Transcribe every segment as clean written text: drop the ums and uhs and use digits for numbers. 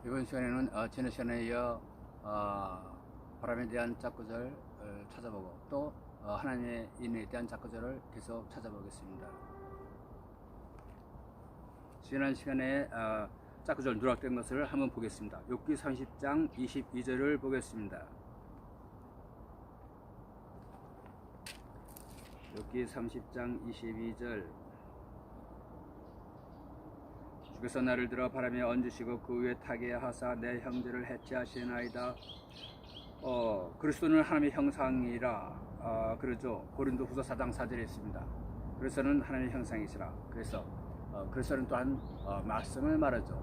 이번 시간에는 지난 시간에 이어 바람에 대한 짝구절 찾아보고 또 하나님의 인에 대한 짝구절을 계속 찾아보겠습니다. 지난 시간에 짝구절 누락된 것을 한번 보겠습니다. 욥기 30장 22절을 보겠습니다. 욥기 30장 22절. 주께서 나를 들어 바람에 얹으시고 그 위에 타게 하사 내 형제를 해체하시나이다. 그리스도는 하나님의 형상이라 그러죠. 고린도후서 4장 4절에 있습니다. 그리스도는 하나님의 형상이시라. 그래서 그리스도는 또한 말씀을 말하죠.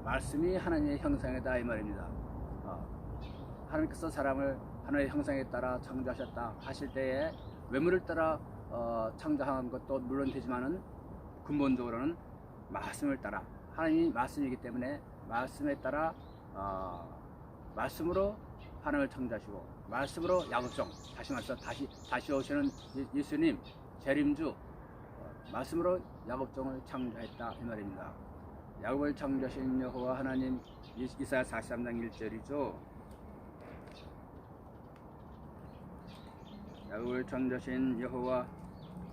말씀이 하나님의 형상이다 이 말입니다. 하나님께서 사람을 하나님의 형상에 따라 창조하셨다 하실 때에 외모를 따라 창조한 것도 물론 되지만은 근본적으로는 말씀을 따라, 하나님이 말씀이기 때문에 말씀에 따라 말씀으로 하나님을 창조하시고 말씀으로 야곱종, 다시 말해서 다시 오시는 예수님 재림주, 말씀으로 야곱종을 창조했다 이 말입니다. 야곱을 창조하신 여호와 하나님, 이사야 43장 1절이죠. 야곱을 창조하신 여호와,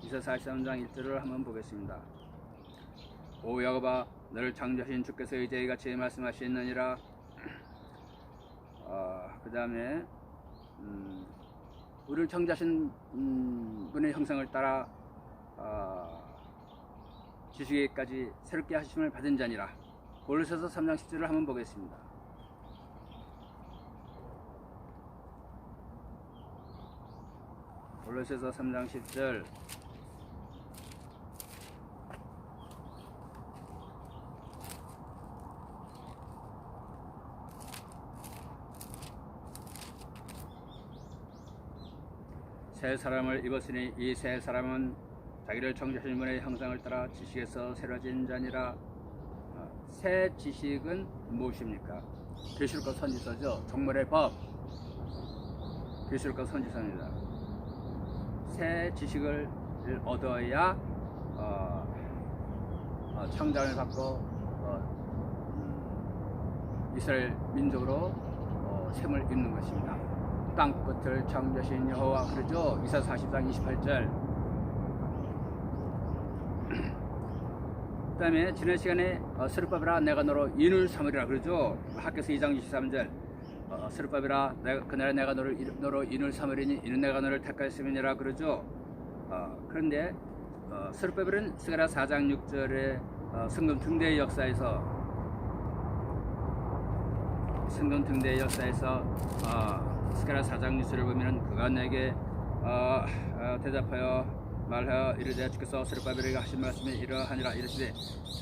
이사야 43장 1절을 한번 보겠습니다. 오 야곱아, 너를 창조하신 주께서 이제 이같이 말씀하시느니라. 그 다음에 우리를 창조하신 분의 형상을 따라 지식에까지 새롭게 하심을 받은 자니라. 골로새서 3장 10절을 한번 보겠습니다. 골로새서 3장 10절. 새 사람을 입었으니 이 새 사람은 자기를 창조하신 분의 형상을 따라 지식에서 새로진 자니라. 새 지식은 무엇입니까? 계시록과 선지서죠. 종말의 법, 계시록과 선지서입니다. 새 지식을 얻어야 창조를 받고 이스라엘 민족으로 셈을 입는 것입니다. 땅끝을 창조하신 여호와 그러죠. 이사야 40장 28절. 그 다음에 지난 시간에 스룹바벨아 내가 너로 인을 삼으리라 그러죠. 학개서 2장 23절. 스룹바벨아 그날에 내가 너로 인을 삼으리니 이는 내가 너를 택하였음이니라 그러죠. 그런데 스룹바벨은 스가랴 4장 6절에 성금 등대의 역사에서 스가랴 4장 6절을 보면은 그가 내게 대답하여 말하여 이르되 주께서 스룹바벨에게 하신 말씀이 이러하니라. 이르시되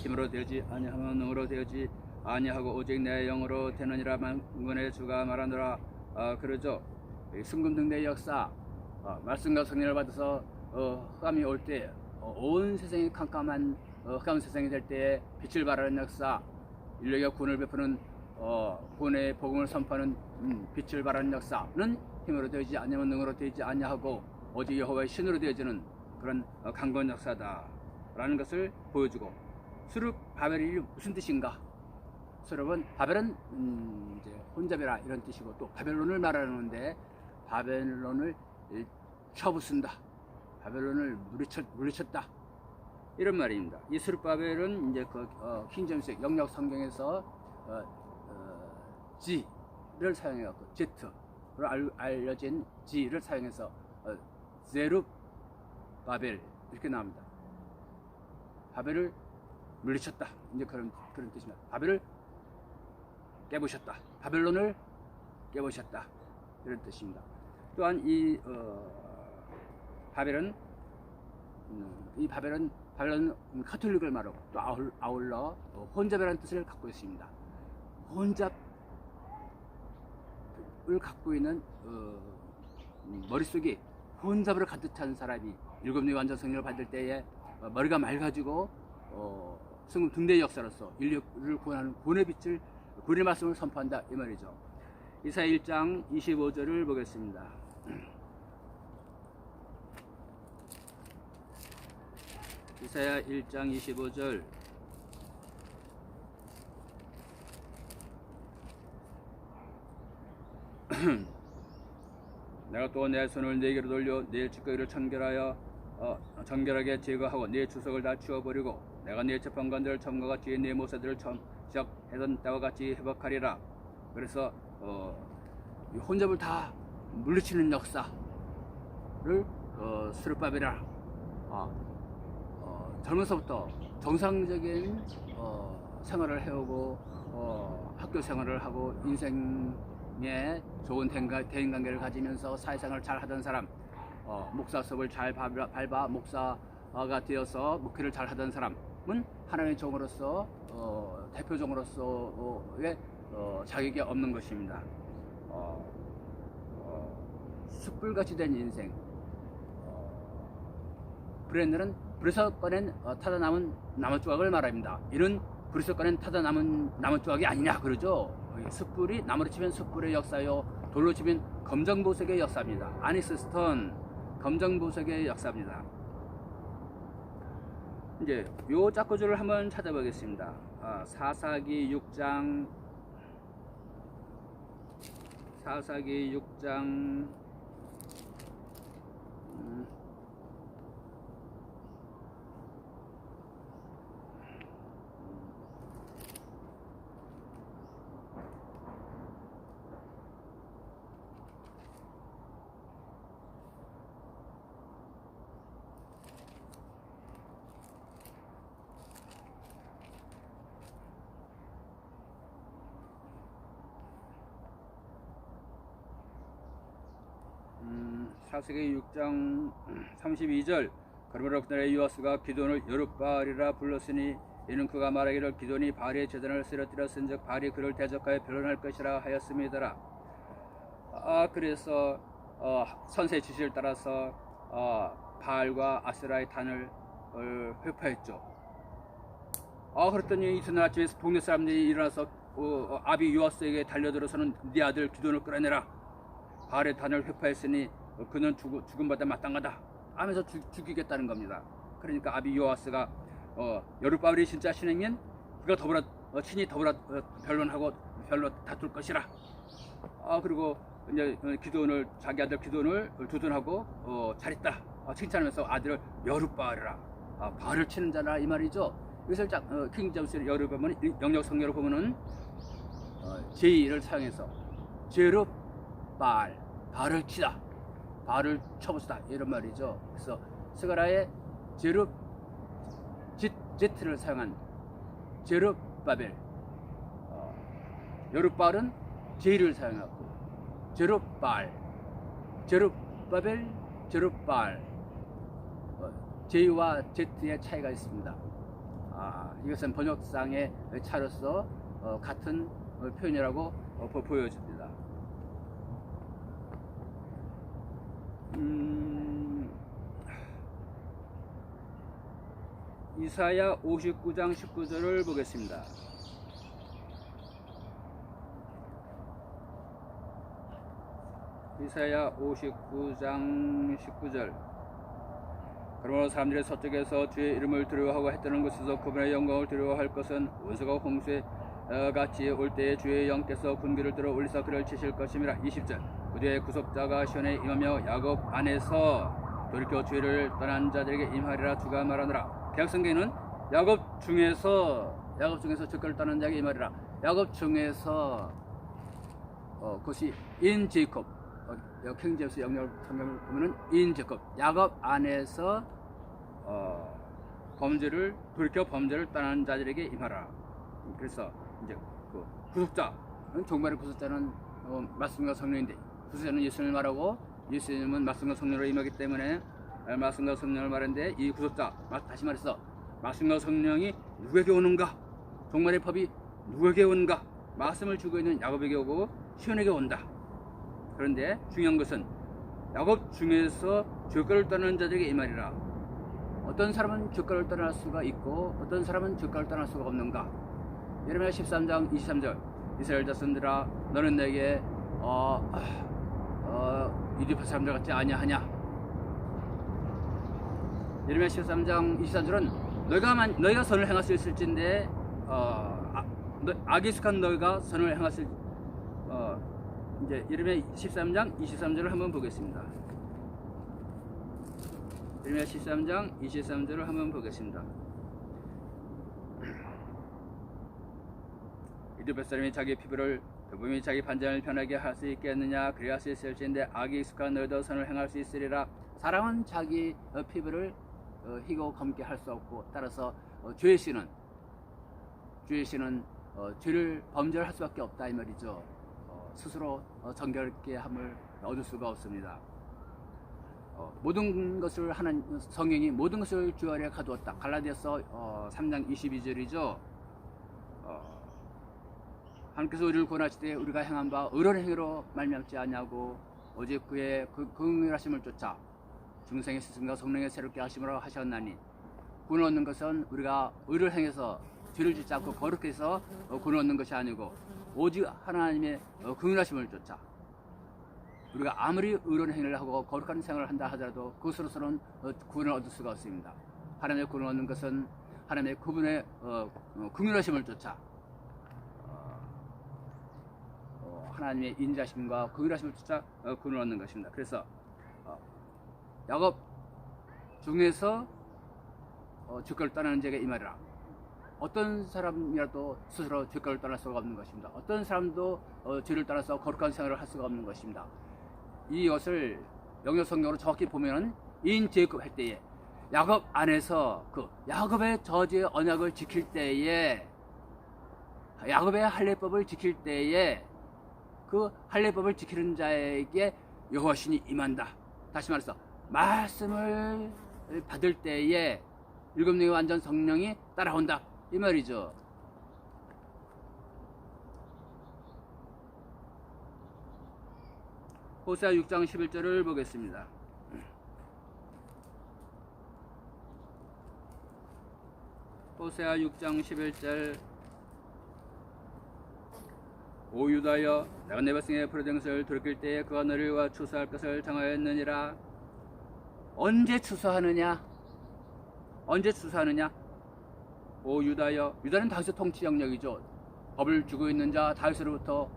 힘으로 되지 아니하면 능으로 되지 아니하고 오직 내 영으로 되느니라. 만군의 주가 말하노라. 그러죠. 승금 등대의 역사, 말씀과 성령을 받아서 흑암이 올 때 온 세상이 캄캄한 흑암 세상이 될 때에 빛을 발하는 역사, 인류에게 구원을 베푸는 구원의 복음을 선포하는 빛을 발하는 역사는 힘으로 되지 아니하면 능으로 되지 아니하고 오직 여호와의 신으로 되어지는 그런 강건 역사다라는 것을 보여주고, 스룹바벨이 무슨 뜻인가? 스룹은 바벨은 이제 혼잡이라 이런 뜻이고, 또 바벨론을 말하는데 바벨론을 쳐부순다, 바벨론을 물리쳤다 이런 말입니다. 이 스룹바벨은 이제 킹제임스 영역 성경에서 G를 사용해갖고 Z로 알려진 G를 사용해서 제룹바벨 이렇게 나옵니다. 바벨을 물리쳤다, 이제 그런 뜻입니다. 바벨을 깨부셨다, 바벨론을 깨부셨다 이런 뜻입니다. 또한 이 바벨은 바벨론 카톨릭을 말하고 또 아울러 혼잡이라는 뜻을 갖고 있습니다. 혼잡을 갖고 있는 머릿속이 혼잡으로 가득 찬 사람이 일곱리 완전 성령을 받을 때에 머리가 맑아지고 성금 등대의 역사로서 인류를 구원하는 구원의 빛을, 구원의 말씀을 선포한다 이 말이죠. 이사야 1장 25절을 보겠습니다. 이사야 1장 25절. 내가 또 내 손을 네게로 돌려 네 찌꺼기를 정결하게 제거하고 네 주석을 다 치워버리고 내가 네 재판관들을 처음과 같이 네 모사들을 처음 시작하던 때와 같이 회복하리라. 그래서 이 혼잡을 다 물리치는 역사를 스룹바벨이라 젊어서부터 정상적인 생활을 해오고 학교 생활을 하고 인생에 좋은 대인관계를 가지면서 사회생활을 잘 하던 사람, 목사 수업을 잘 밟아 목사가 되어서 목회를 잘 하던 사람은 하나님의 종으로서 대표종으로서의 자격이 없는 것입니다. 숯불같이 된 인생. 브랜드는 불에서 꺼낸 타다 남은 나무 조각을 말합니다. 이는 불에서 꺼낸 타다 남은 나무 조각이 아니냐 그러죠. 숯불이 나무로 치면 숯불의 역사요, 돌로 치면 검정보석의 역사입니다. 아니스 스톤, 검정보석의 역사입니다. 이제 요 짝구조를 한번 찾아보겠습니다. 사사기 6장 사사기 6장 32절. 그러므로 그날의 요아스가 기돈을 여룻바알이라 불렀으니 이는 그가 말하기를 기돈이 바알의 제단을 쓰러뜨렸은즉 바알이 그를 대적하여 변론할 것이라 하였음이더라. 그래서 선세 지시를 따라서 바알과 아세라의 단을 회파했죠. 그랬더니 이튿날 아침에 동네 사람들이 일어나서 아비 요아스에게 달려들어서는 네 아들 기돈을 끌어내라. 바알의 단을 회파했으니 그는 죽음받아 마땅하다 하면서 죽이겠다는 겁니다. 그러니까 아비 요아스가 여룻바알이 진짜 신이면 그가 친히 더불어 변론하고 별로 다툴 것이라. 그리고 이제 기돈을, 자기 아들 기돈을 두둔하고 잘했다 칭찬하면서 아들을 여룻바알이라, 바알을 치는 자라 이 말이죠. 이것을 킹 제임스 여룻바알은 영역 성경으로 보면은 제2를 사용해서 제룻바알, 바알을 치다, 바알을 쳐부수다 이런 말이죠. 그래서 스가랴의 제트를 사용한 제룹바벨, 여룻바알은 제이를 사용하고 제룹바알, 제룹바벨, 제룹바알, 제이와 제트의 차이가 있습니다. 이것은 번역상의 차로서 같은 표현이라고 보여집니다. 이사야 59장 19절을 보겠습니다. 이사야 59장 19절. 그러므로 사람들이 서쪽에서 주의 이름을 두려워하고 했다는 곳에서 그분의 영광을 두려워할 것은 원수가 홍수에 같이 올 때에 주의 영께서 군기를 들어 올리사 그를 치실 것임이라. 20절. 그들의 구속자가 시온에 임하며 야곱 안에서 돌이켜 주의를 떠난 자들에게 임하리라. 주가 말하노라. 개혁성경에는 야곱 중에서 주권을 떠난 자에게 임하리라. 야곱 중에서 그것이 인 제이콥, 킹 제임스 영역 성경을 보면은 인 제이콥, 야곱 안에서 돌이켜 범죄를 떠난 자들에게 임하라. 그래서 이제 그 구속자는, 정말의 구속자는 말씀과 성령인데, 구속자는 예수님을 말하고 예수님은 말씀과 성령으로 임하기 때문에 말씀과 성령을 말하는데, 이 구속자, 다시 말해서 말씀과 성령이 누구에게 오는가, 종말의 법이 누구에게 오는가, 말씀을 주고 있는 야곱에게 오고 시온에게 온다. 그런데 중요한 것은 야곱 중에서 주권을 떠나는 자들에게 임하리라. 어떤 사람은 주권을 떠날 수가 있고 어떤 사람은 주권을 떠날 수가 없는가. 예레미야 13장 23절. 이스라엘 자손들아, 너는 내게 이디파 사람들 같지 아니하냐. 예레미야 13장 23절은 너희가 선을 행할 수 있을진데 악이 익숙한 너희가 선을 행했을 이제 이름의 13장 23절을 한번 보겠습니다. 이름의 13장 23절을 한번 보겠습니다. 이드벳 사람이 자기 피부를 도범이 자기 반장을 편하게 할 수 있겠느냐? 그리할 수 있을진데 악이 익숙한 너희도 선을 행할 수 있으리라. 사람은 자기 피부를 희고 검게 할 수 없고, 따라서 죄의 씨는 죄를 범죄를 할 수밖에 없다 이 말이죠. 스스로 정결케 함을 얻을 수가 없습니다. 모든 것을 하는 성령이 모든 것을 주 아래 가두었다. 갈라디아서 3장 22절이죠. 하나님께서 우리를 구원하실 때 우리가 행한 바 의로운 행위로 말미암지 않냐고, 오직 그의 긍휼하심을 쫓아 중생의 스승과 성령의 새롭게 하심으로 하셨나니, 구원 얻는 것은 우리가 의를 행해서 죄를 짓지 않고 거룩히 해서 구원 얻는 것이 아니고, 오직 하나님의 긍휼하심을 쫓아, 우리가 아무리 의로운 행위를 하고 거룩한 생활을 한다 하더라도 그것으로서는 구원을 얻을 수가 없습니다. 하나님의 구원을 얻는 것은 하나님의 그분의 긍휼하심을 쫓아 하나님의 인자심과 긍휼하심을 쫓아 구원을 얻는 것입니다. 그래서 야곱 중에서 죄가를 떠나는 자가 이 말이라. 어떤 사람이라도 스스로 죄가를 떠날 수가 없는 것입니다. 어떤 사람도 죄를 따라서 거룩한 생활을 할 수가 없는 것입니다. 이것을 영역 성경으로 정확히 보면은 인제급 할 때에 야곱 안에서 그 야곱의 저주의 언약을 지킬 때에, 야곱의 할례법을 지킬 때에 그 할례법을 지키는 자에게 여호와 신이 임한다. 다시 말해서 말씀을 받을 때에 일곱 명의 완전 성령이 따라온다 이 말이죠. 호세아 6장 11절을 보겠습니다. 호세아 6장 11절. 오 유다여, 내가 내 백성의 포로된 것을 돌이킬 때에 그가 너희와 추수할 것을 정하였느니라. 언제 추수하느냐? 언제 추수하느냐? 오 유다여, 유다는 다윗의 통치 영역이죠. 법을 주고 있는 자, 다윗으로부터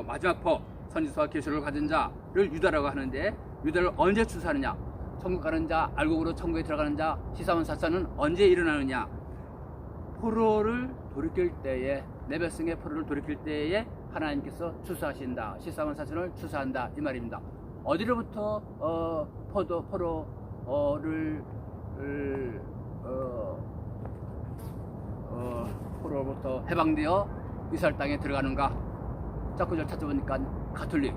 마지막 법, 선지서와 계시를 받은 자를 유다라고 하는데, 유다를 언제 추수하느냐? 천국 가는 자, 알곡으로 천국에 들어가는 자, 시사원 사사는 언제 일어나느냐? 포로를 돌이킬 때에, 내 백성의 포로를 돌이킬 때에 하나님께서 추수하신다. 시사원 사선을 추수한다 이 말입니다. 어디로부터 포로로부터 해방되어 이스라엘 땅에 들어가는가? 짝구절 찾아보니까 가톨릭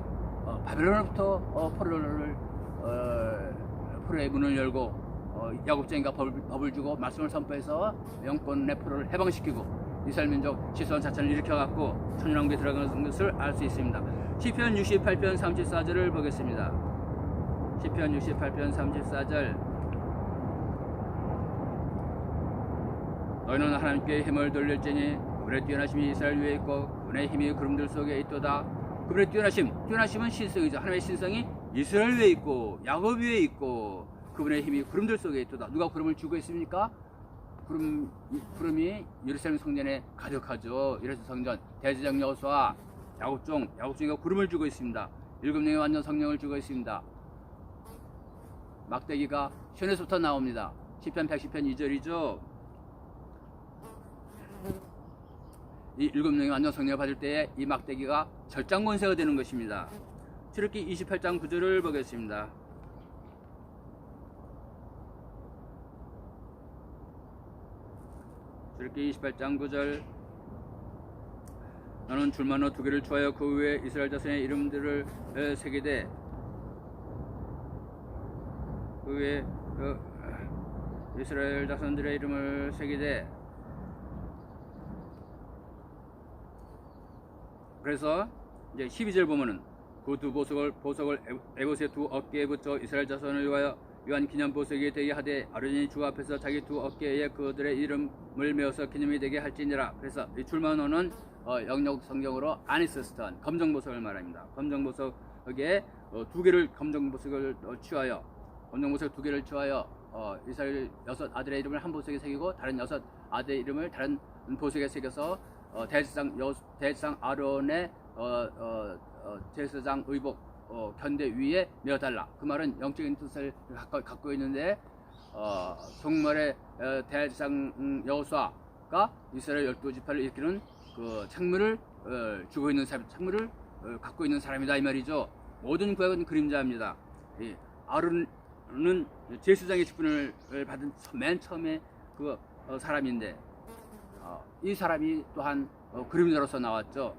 바벨론으로부터 포로의 문을 열고 야곱쟁이가 법을 주고 말씀을 선포해서 영권의 포로를 해방시키고 이스라엘 민족 시선 자체를 일으켜갖고 천년왕국에 들어가는 것을 알 수 있습니다. 시편 68편 34절을 보겠습니다. 시편 68편 34절. 너희는 하나님께 힘을 돌릴지니 그분의 뛰어나심이 이스라엘 위에 있고 그분의 힘이 구름들 속에 있도다. 그분의 뛰어나심은 신성이죠. 하나님의 신성이 이스라엘 위에 있고 야곱 위에 있고 그분의 힘이 구름들 속에 있도다. 누가 구름을 주고 있습니까? 구름이 예루살렘 성전에 가득하죠. 예루살렘 성전, 대제사장 여호수아, 야곱종이가 구름을 주고 있습니다. 일곱 명의 완전 성령을 주고 있습니다. 막대기가 시온에서부터 나옵니다. 시편 110편 2절이죠. 이 일곱 명의 완전 성령을 받을 때에 이 막대기가 절장 권세가 되는 것입니다. 출애굽기 28장 9절을 보겠습니다. 출애굽기 28장 9절. 너는 줄만호 두 개를 주하여 그 위에 이스라엘 자손의 이름들을 새기되 그 위에 이스라엘 자손들의 이름을 새기되. 그래서 이제 12절 보면은 그 두 보석을 에봇의 두 어깨에 붙여 이스라엘 자손을 위하여 유한 기념 보석이 되게 하되 아론이 주 앞에서 자기 두 어깨에 그들의 이름을 메어서 기념이 되게 할지니라. 그래서 이 줄만호는 영역 성경으로 아니스스턴 검정 보석을 말합니다. 검정 보석에 두 개를 검정 보석을 취하여 검정 보석 두 개를 취하여 이스라엘 여섯 아들의 이름을 한 보석에 새기고 다른 여섯 아들의 이름을 다른 보석에 새겨서 대제사장 아론의 제사장 의복 견대 위에 메어달라. 그 말은 영적인 뜻을 갖고 있는데 종말의 대제사장 여호수아가 이스라엘 12지파를 일으키는 그 책무를 주고 있는 사람, 책무를 갖고 있는 사람이다 이 말이죠. 모든 구약은 그림자입니다. 아론은 제사장의 직분을 받은 맨 처음에 그 사람인데 이 사람이 또한 그림자로서 나왔죠.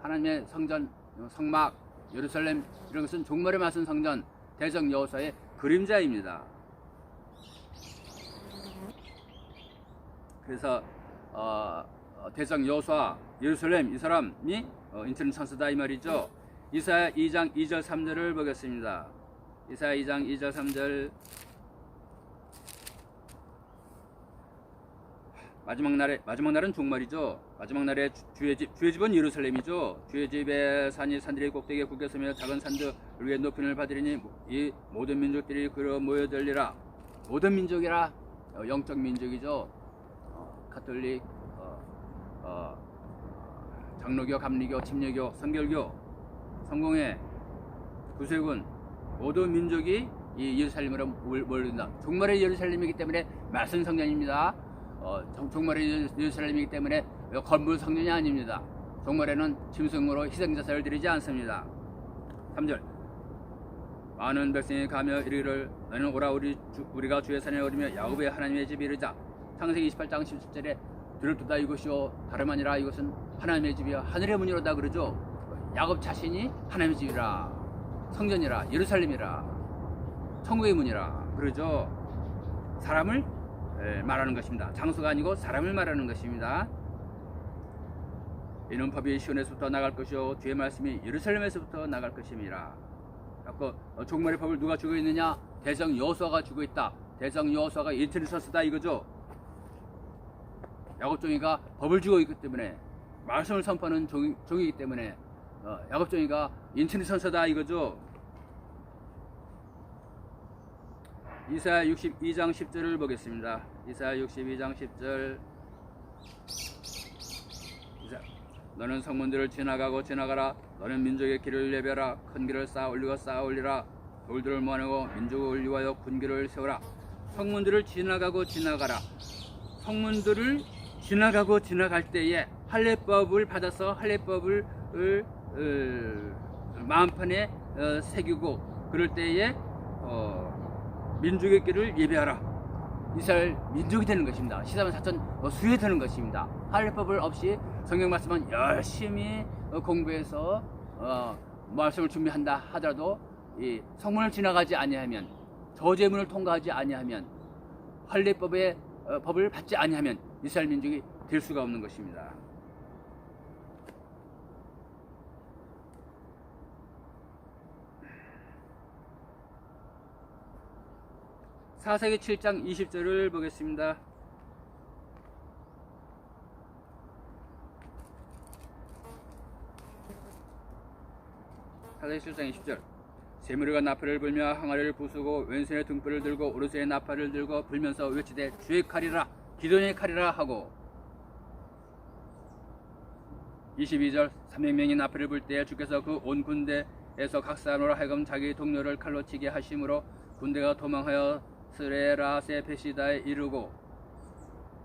하나님의 성전, 성막, 예루살렘 이런 것은 종말에 맞선 성전, 대적 여호수아의 그림자입니다. 그래서 대적 여호수아, 예루살렘 이 사람이 인천 천사다 이 말이죠. 이사야 2장 2절 3절을 보겠습니다. 이사야 2장 2절 3절. 마지막 날은 종말이죠. 마지막 날에 주의 집은 예루살렘이죠. 주의 집에 산들이 꼭대기에 굳게 서며 작은 산들 위에 높임을 받으리니 이 모든 민족들이 그로 모여들리라. 모든 민족이라 영적 민족이죠. 가톨릭, 장로교, 감리교, 침례교, 성결교, 성공회, 구세군 모든 민족이 이 예루살렘으로 몰린다. 종말의 예루살렘이기 때문에 말씀 성전입니다. 종말의 예루살렘이기 때문에 건물 성전이 아닙니다. 종말에는 짐승으로 희생자사를 드리지 않습니다. 3절 많은 백성이 가며 이르기를 너는 오라 우리가 주의 산에 오르며 야곱의 하나님의 집에 이르자. 창세기 28장 17절에 들을 두다 이것이요 다름 아니라 이것은 하나님의 집이요 하늘의 문이로다 그러죠. 야곱 자신이 하나님의 집이라, 성전이라, 예루살렘이라, 천국의 문이라 그러죠. 사람을 말하는 것입니다. 장소가 아니고 사람을 말하는 것입니다. 이는 법이 시온에서부터 나갈 것이요 주의 말씀이 예루살렘에서부터 나갈 것임이라. 그래서 종말의 법을 누가 주고 있느냐? 대적 여호수아가 주고 있다. 대적 여호수아가 인터넷 선수다 이거죠. 야곱종이가 법을 주고 있기 때문에, 말씀을 선포하는 종이기 때문에 야곱종이가 인터넷 선수다 이거죠. 이사야 62장 10절을 보겠습니다. 이사야 62장 10절. 너는 성문들을 지나가라. 너는 민족의 길을 예배하라. 큰 길을 쌓아 올리라. 돌들을 모아내고 민족을 위하여 군 길을 세우라. 성문들을 지나가라. 성문들을 지나갈 때에 할례법을 받아서 할례법을 마음판에 새기고 그럴 때에 민족의 길을 예배하라. 이스라엘 민족이 되는 것입니다. 시사만 사천 수에 되는 것입니다. 할례법을 없이 성경 말씀은 열심히 공부해서 말씀을 준비한다 하더라도 이 성문을 지나가지 아니하면, 저제문을 통과하지 아니하면, 할례법의 법을 받지 아니하면 이스라엘 민족이 될 수가 없는 것입니다. 사사기 7장 20절을 보겠습니다. 사사기 7장 20절. 세무리가 나팔을 불며 항아리를 부수고 왼손에 등불을 들고 오른손에 나팔을 들고 불면서 외치되 주의 칼이라, 기도의 칼이라 하고. 22절. 300명이 나팔을 불 때에 주께서 그 온 군대에서 각 사람으로 하여금 자기 동료를 칼로 치게 하심으로 군대가 도망하여 스레라세 베시다에 이르고.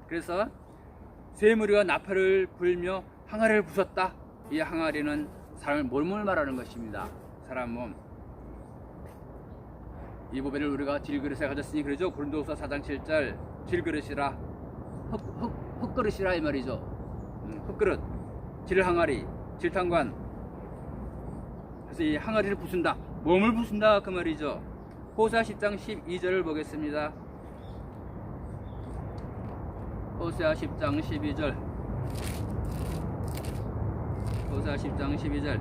그래서 세무리가 나팔을 불며 항아리를 부쉈다. 이 항아리는 사람의 몸을 말하는 것입니다. 사람 몸. 이 보배를 우리가 질그릇에 가졌으니 그러죠. 고린도후서 4장 7절. 질그릇이라, 흙그릇이라 이 말이죠. 흙그릇, 질항아리, 질탕관. 그래서 이 항아리를 부순다, 몸을 부순다 그 말이죠. 호세아 10장 12절을 보겠습니다. 호세아 10장 12절. 호세아 10장 12절.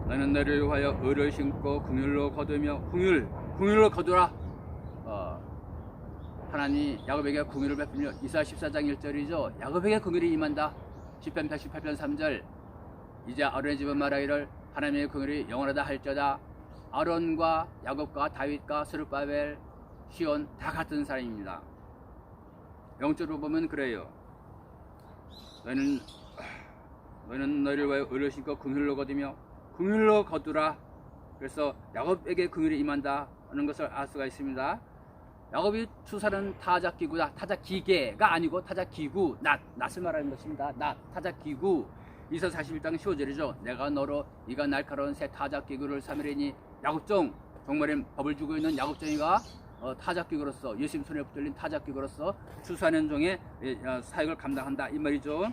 너는 너를 위하여 의를 심고 긍휼로 거두며, 긍휼로 거두라. 하나님 야곱에게 긍휼을 베풀며. 이사야 14장 1절이죠. 야곱에게 긍휼이 임한다. 시편 118편 3절. 이제 아론의 집은 말하기를 하나님의 긍휼이 영원하다 할지어다. 아론과 야곱과 다윗과 스룹바벨, 시온 다 같은 사람입니다. 영적으로 보면 그래요. 너희는 너희를 위하여 의를 신고 긍휼로 거두며 긍휼로 거두라. 그래서 야곱에게 긍휼이 임한다 하는 것을 알 수가 있습니다. 야곱이 투사는 타작기구다. 타작기계가 아니고 타작기구, 낫을 말하는 것입니다. 타작기구. 이사 41장 15절이죠. 내가 너로 이가 날카로운 새 타작기구를 삼으리니. 야곱종, 종말에 법을 주고 있는 야곱종이가 타작기구로서, 예수님 손에 붙들린 타작기구로서 투사하는 종의 사역을 감당한다 이 말이죠.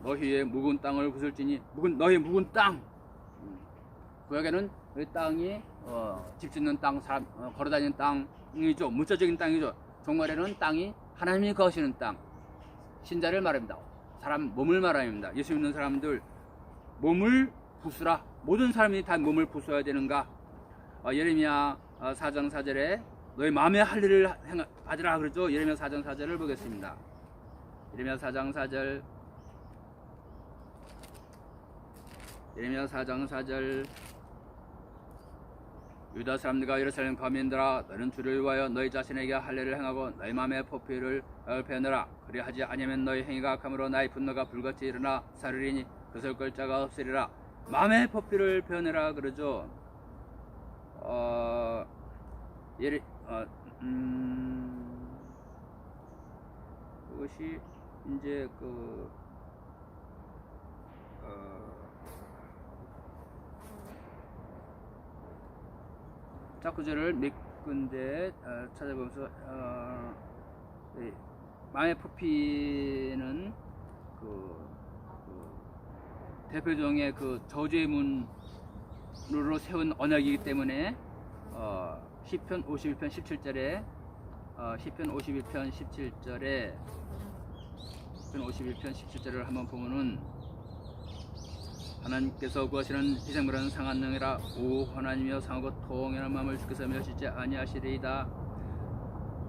너희의 묵은 땅을 부술지니, 너희 묵은 땅. 구약에는 그 땅이 집 짓는 땅, 사람 걸어다니는 땅이죠. 문자적인 땅이죠. 종말에는 땅이 하나님이 거하시는 땅, 신자를 말합니다. 사람 몸을 말합니다. 예수 믿는 사람들 몸을 부수라. 모든 사람이 다 몸을 부숴야 되는가? 예레미야 4장 4절에 너희 마음에 할 일을 하지라 그러죠. 예레미야 4장 4절을 보겠습니다. 예레미야 4장 4절. 예레미야 4장 4절. 유다 사람들과 예루살렘 거민들아, 너는 주를 위하여 너희 자신에게 할 일을 행하고 너희 마음의 포피를 베어내라. 그리하지 아니하면 너희 행위가 악함으로 나의 분노가 불같이 일어나 사르리니 그설 걸 자가 없으리라. 마음의 포피를 베어내라 그러죠. 그것이 이제 자, 구절을 몇 군데 찾아보면서 마음의 포피는 대표종의 저주의 문으로 세운 언약이기 때문에 시편 51편 17절에 시편 51편 17절을 한번 보면은 하나님께서 구하시는 희생물은 상한 영이라. 오 하나님이여, 상하고 통연한 마음을 주께서 멸시지 아니하시리이다.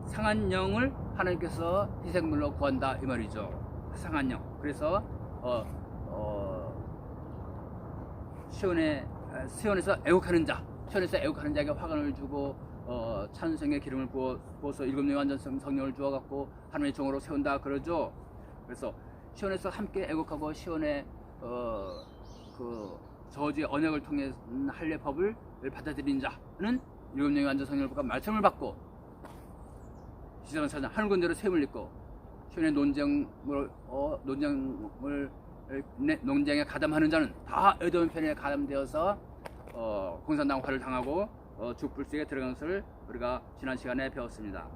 상한 영을 하나님께서 희생물로 구한다 이 말이죠. 상한 영. 그래서 시온에서 애국하는 자, 시온에서 애국하는 자에게 화관을 주고 찬송의 기름을 부어서 7명의 완전 성령을 주어갖고 하나님의 종으로 세운다 그러죠. 그래서 시온에서 함께 애국하고 시온의 저주의 언약을 통해 할례 법을 받아들인 자는 7명의 완전 성령을 받고 말씀을 받고 시작은 사장 하늘 군대로 셈을 입고 시온의 논쟁에 가담하는 자는 다 에돔 편에 가담되어서 공산당화를 당하고 죽불속에 들어간 것을 우리가 지난 시간에 배웠습니다.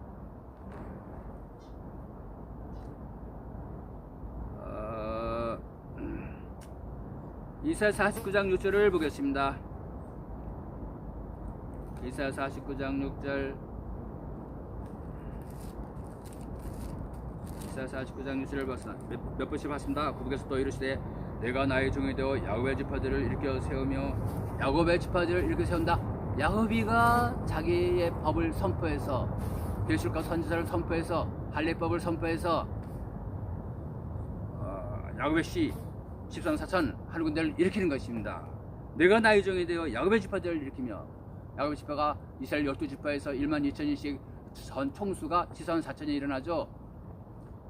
이사야 49장 6절을 보겠습니다. 이사야 49장 6절. 이사야 49장 6절을 봤습니다. 몇 번씩 봤습니다. 구북에서 또 이르시되 내가 나의 종이 되어 야곱의 지파들을 일으켜 세우며. 야곱의 지파들을 일으켜 세운다. 야곱이가 자기의 법을 선포해서, 계시록과 선지자를 선포해서, 할례법을 선포해서 야곱의 씨 13, 4천 하늘 군대를 일으키는 것입니다. 내가 나의 종이 되어 야곱의 지파들을 일으키며. 야곱의 지파가 이스라엘 12지파에서 1만 2천인씩 전 총수가 7만 4천이 일어나죠.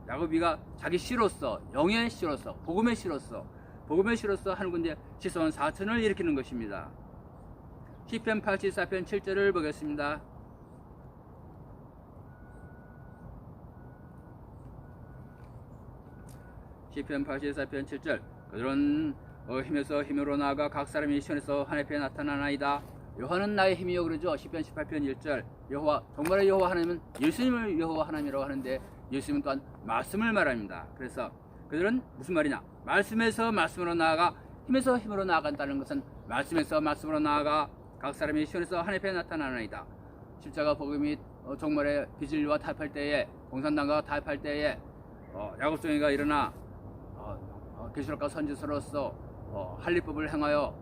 야곱이가 자기 씨로서, 영의 씨로서, 복음의 씨로서 하늘 군대 7만 4천을 일으키는 것입니다. 시편 84편 7절을 보겠습니다. 시편 84편 7절. 그들은 힘에서 힘으로 나아가 각 사람이 시온에서 하나님께 나타나나이다. 여호와는 나의 힘이요 그러죠. 시편 18편 1절. 여호와, 정말의 여호와 하나님은 예수님을 여호와 하나님이라고 하는데 예수님은 또한 말씀을 말합니다. 그래서 그들은 무슨 말이냐? 말씀에서 말씀으로 나아가, 힘에서 힘으로 나아간다는 것은 말씀에서 말씀으로 나아가 각 사람이 시온에서 하나님께 나타나나이다. 십자가 복음이 정말의 비진리와 타협할 때에, 공산당과 타협할 때에 야곱종이가 일어나 계시록과 선지서로서 할례법을 행하여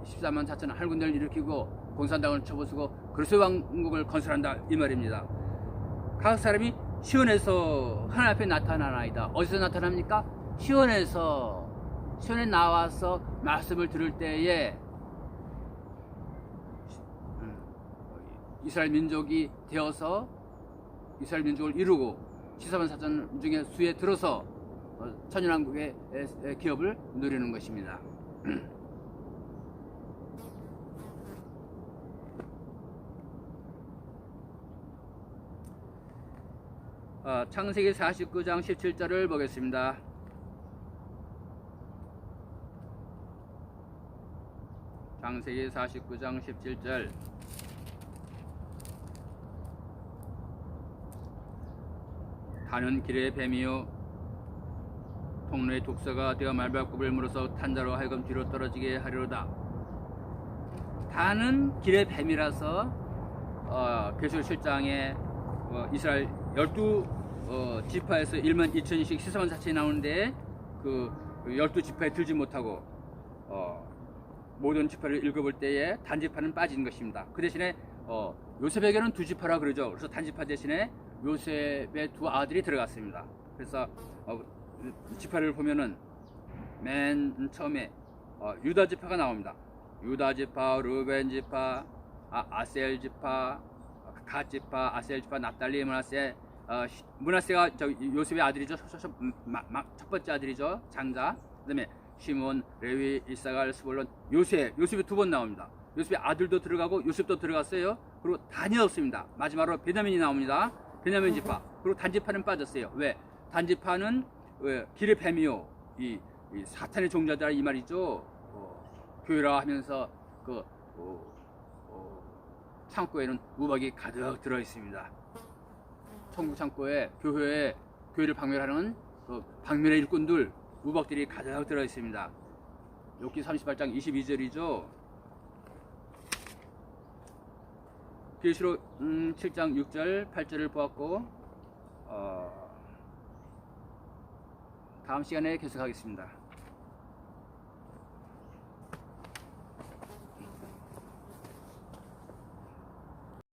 14만 4천 하늘 군대를 일으키고 공산당을 쳐부수고 그리스도의 왕국을 건설한다 이 말입니다. 각 사람이 시온에서 하나님 앞에 나타나나이다. 어디서 나타납니까? 시온에 나와서 말씀을 들을 때에 이스라엘 민족이 되어서 이스라엘 민족을 이루고 14만 4천 중에 수에 들어서 천연왕국의 기업을 누리는 것입니다. 창세기 49장 17절을 보겠습니다. 창세기 49장 17절. 단은 길의 뱀이요 통로의 독사가 되어 말발굽을 물어서 탄자로 하여금 뒤로 떨어지게 하리로다. 단은 길의 뱀이라서 계시록 7장에 이스라엘 12지파에서 1만 2천씩 시선 자체에 나오는데 그 12지파에 들지 못하고 모든 지파를 읽어볼 때에 단지파는 빠진 것입니다. 그 대신에 요셉에게는 두 지파라 그러죠. 그래서 단지파 대신에 요셉의 두 아들이 들어갔습니다. 그래서 지파를 보면은 맨 처음에 유다 지파가 나옵니다. 유다 지파, 루벤 지파, 아셀 지파, 갓 지파, 아셀 지파, 납달리, 므낫세. 므낫세가 요셉의 아들이죠. 첫 번째 아들이죠. 장자. 그다음에 시몬, 레위, 이사갈, 스불론, 요셉이 두 번 나옵니다. 요셉의 아들도 들어가고 요셉도 들어갔어요. 그리고 단이 없습니다. 마지막으로 베냐민이 나옵니다. 베냐민 지파. 그리고 단지파는 빠졌어요. 왜? 단지파는 길의 뱀이요, 이 사탄의 종자다 이 말이죠. 교회라 하면서 그 창고에는 우박이 가득 들어 있습니다. 천국 창고에 교회를 방멸하는 그 방멸의 일꾼들, 우박들이 가득 들어 있습니다. 욥기 38장 22절이죠. 계시록 7장 6절 8절을 보았고 다음 시간에 계속하겠습니다.